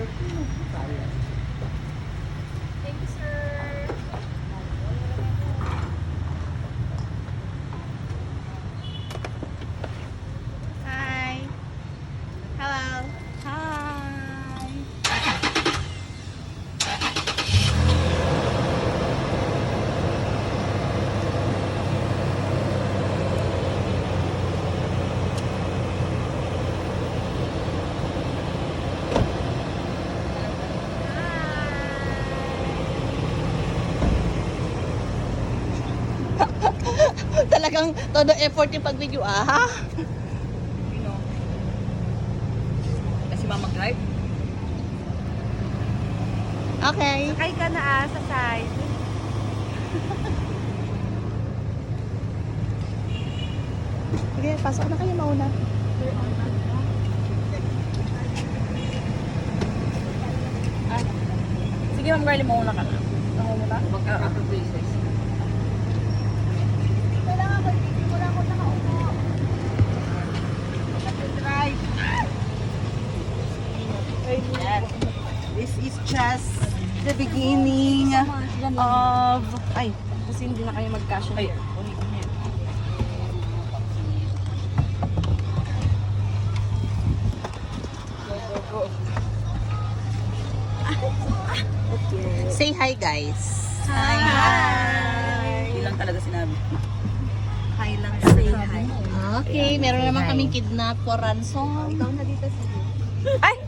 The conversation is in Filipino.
Thank you, sir. Hi. Hello. Hi. Talagang todo effort yung pag-video ha? Sino? Kasi mama drive? Okay. Sakay ka na sa side. Sige, pasok na kayo mauna. Sige, Ma'am Girlie, mauna ka na. Mauna? Magka-upper places. Kailangan ko i-video ko lang ako nakaupo. Drive. This is just the beginning of... Ay, kasi hindi na kayo mag-cash. Ay. Say hi, guys. Hindi lang talaga sinabi. Hi lang. Say hi. Okay, meron naman kaming kidnap for ransom. Ikaw na dito sa Ay!